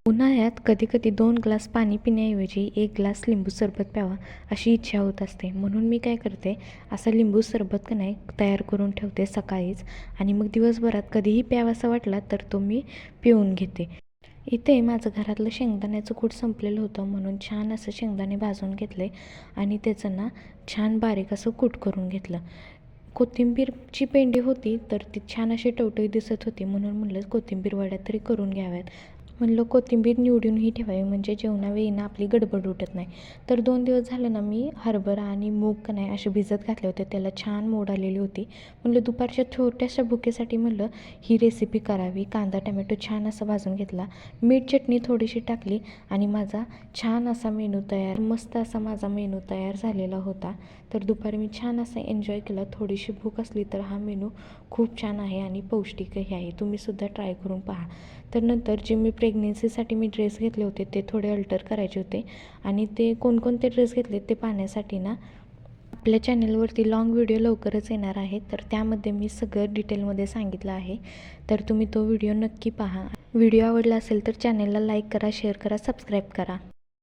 उन्हाळ्यात कधी-कधी 2 ग्लास पाणी पिण्याऐवजी 1 ग्लास लिंबू सरबत प्यावा अशी इच्छा होत असते. म्हणून मी काय करते, असा लिंबू सरबत का नाही तयार करून ठेवते सकाळीच आणि मग दिवसभरात कधीही प्यावासा वाटला तर तो मी पिऊन घेते. इथे माझं घरातलं शेंगदाण्याचं कूट संपलेलं होतं म्हणून छान असं शेंगदाणे भाजून घेतले आणि त्याचं ना छान बारीक असं कूट करून घेतलं. कोथिंबीरची पेंडी होती तर ती छान अशी टवटवीत दिसत होती म्हणून म्हणलं कोथिंबीर वड्या तरी करून घ्याव्यात. म्हणलं कोथिंबीर निवडूनही ठेवावी म्हणजे जेवणावेळी ना आपली गडबड उठत नाही. तर 2 दिवस झालं ना मी हरभरा आणि मूग का नाही असे भिजत घातले होते, त्याला छान मोड आलेली होती. म्हणलं दुपारच्या छोट्याशा भुकेसाठी म्हणलं ही रेसिपी करावी. कांदा टमॅटो छान असा भाजून घेतला, मीठ चटणी थोडीशी टाकली आणि माझा छान असा मेनू तयार, मस्त असा माझा मेनू तयार झालेला होता. तर दुपारी मी छान असा एन्जॉय केला. थोडीशी भूक असली तर हा मेनू खूप छान आहे आणि पौष्टिकही आहे. तुम्हीसुद्धा ट्राय करून पहा. तर नंतर जे मी प्रेग्नेन्सीसाठी मी ड्रेस घेतले होते ते थोडे अल्टर करायचे होते आणि ते कोणकोणते ड्रेस घेतले ते पाहण्यासाठी ना आपल्या चॅनलवरती लाँग व्हिडिओ लवकरच येणार आहे. तर त्यामध्ये मी सगळं डिटेलमध्ये सांगितलं आहे. तर तुम्ही तो व्हिडिओ नक्की पहा. व्हिडिओ आवडला असेल तर चॅनलला लाईक करा, शेअर करा, सबस्क्राईब करा.